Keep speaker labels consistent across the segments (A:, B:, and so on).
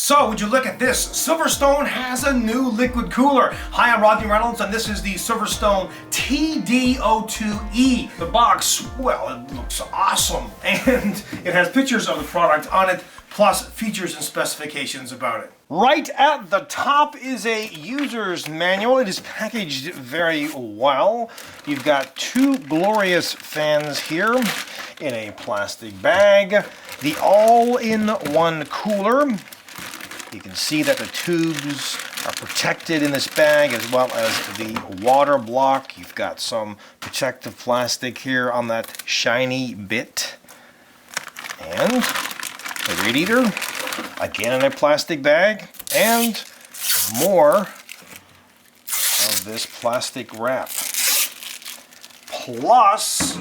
A: So, would you look at this? Silverstone has a new liquid cooler. Hi, I'm Rodney Reynolds, and this is the SilverStone TD02-E. The box, well, it looks awesome, and it has pictures of the product on it, plus features and specifications about it. Right at the top is a user's manual. It is packaged very well. You've got two glorious fans here in a plastic bag. The all-in-one cooler. You can see that the tubes are protected in this bag, as well as the water block. You've got some protective plastic here on that shiny bit. And the radiator, again in a plastic bag, and more of this plastic wrap. Plus,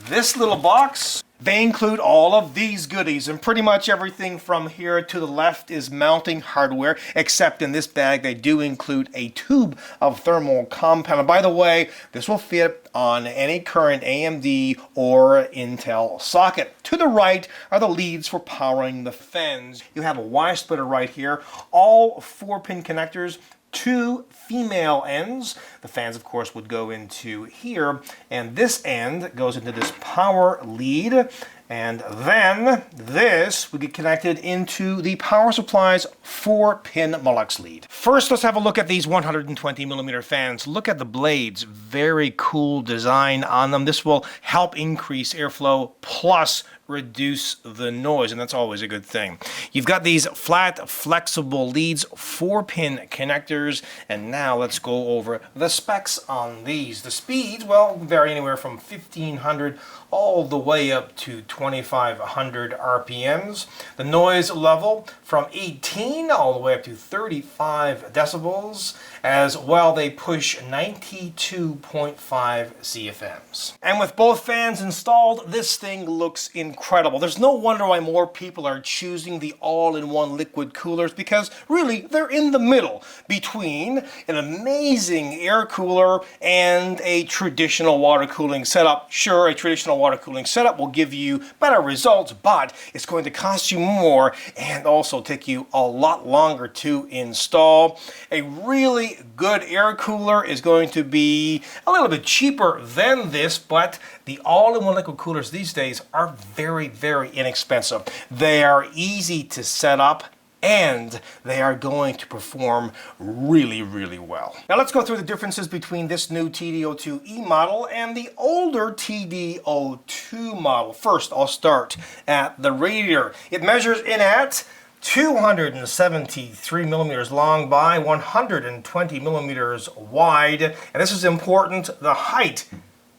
A: this little box, they include all of these goodies, and pretty much everything from here to the left is mounting hardware, except in this bag they do include a tube of thermal compound. And by the way, this will fit on any current AMD or Intel socket. To the right are the leads for powering the fans. You have a wire splitter right here, all 4-pin connectors, 2 female ends. The fans, of course, would go into here, and this end goes into this power lead, and then this would get connected into the power supply's 4-pin Molex lead. First, let's have a look at these 120mm fans. Look at the blades. Very cool design on them. This will help increase airflow, plus reduce the noise, and that's always a good thing. You've got these flat, flexible leads, 4-pin connectors, and now let's go over the specs on these. The speeds, well, vary anywhere from 1500 all the way up to 2500 RPMs. The noise level from 18 all the way up to 35 decibels. As well, they push 92.5 CFMs. And with both fans installed, this thing looks incredible. There's no wonder why more people are choosing the all-in-one liquid coolers, because really they're in the middle between an amazing air cooler and a traditional water cooling setup. Sure, a traditional water cooling setup will give you better results, but it's going to cost you more and also take you a lot longer to install. A really good air cooler is going to be a little bit cheaper than this, but the all-in-one liquid coolers these days are very, very inexpensive. They are easy to set up, and they are going to perform really, really well. Now let's go through the differences between this new TD02-E model and the older TD02 model. First, I'll start at the radiator. It measures in at 273 millimeters long by 120 millimeters wide, and this is important, the height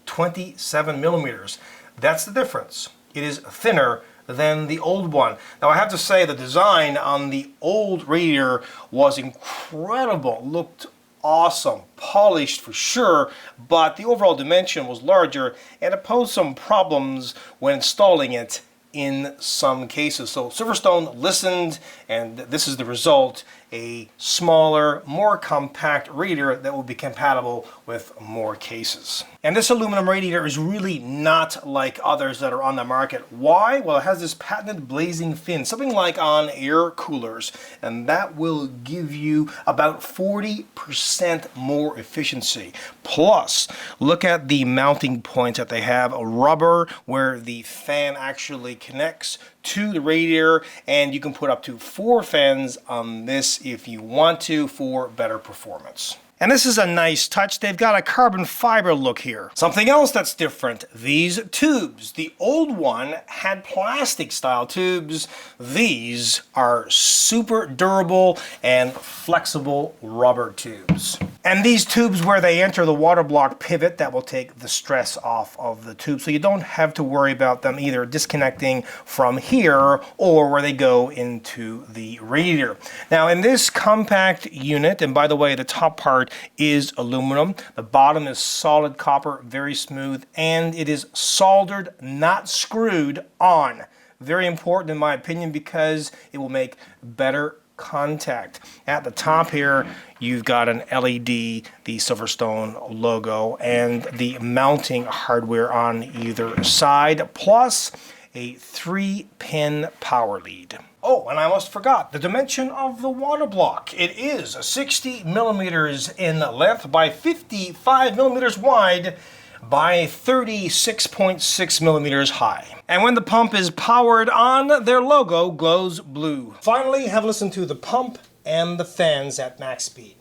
A: 27 millimeters. That's the difference. It is thinner than the old one. Now I have to say the design on the old radiator was incredible, looked awesome, polished for sure, but the overall dimension was larger and it posed some problems when installing it in some cases. So Silverstone listened, and this is the result: a smaller, more compact radiator that will be compatible with more cases. And this aluminum radiator is really not like others that are on the market. Why? Well, it has this patented blazing fin, something like on air coolers, and that will give you about 40% more efficiency. Plus, look at the mounting points that they have, a rubber where the fan actually connects to the radiator, and you can put up to 4 fans on this if you want to for better performance. And this is a nice touch. They've got a carbon fiber look here. Something else that's different, these tubes. The old one had plastic style tubes. These are super durable and flexible rubber tubes. And these tubes, where they enter the water block pivot, that will take the stress off of the tube, so you don't have to worry about them either disconnecting from here or where they go into the radiator. Now in this compact unit, and by the way, the top part is aluminum, the bottom is solid copper, very smooth, and it is soldered, not screwed on. Very important in my opinion, because it will make better contact. At the top here, you've got an LED, the Silverstone logo, and the mounting hardware on either side, plus a 3-pin power lead. Oh, and I almost forgot the dimension of the water block. It is 60 millimeters in length by 55 millimeters wide by 36.6 millimeters high. And when the pump is powered on, their logo glows blue. Finally, have a listen to the pump and the fans at max speed.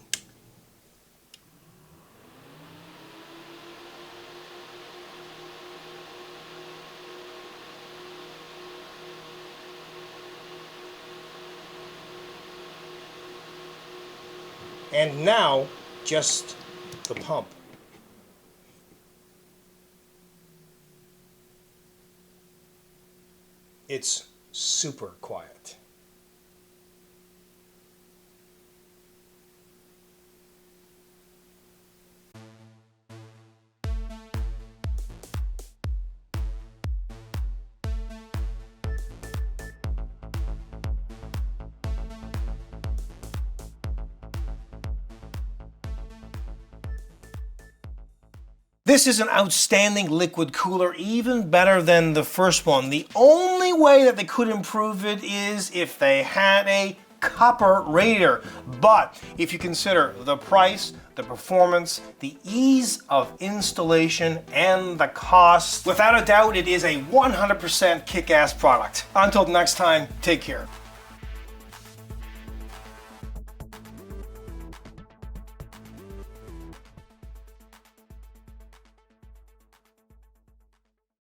A: And now, just the pump. It's super quiet. This is an outstanding liquid cooler, even better than the first one. The only way that they could improve it is if they had a copper radiator. But if you consider the price, the performance, the ease of installation, and the cost, without a doubt, it is a 100% kick-ass product. Until next time, take care.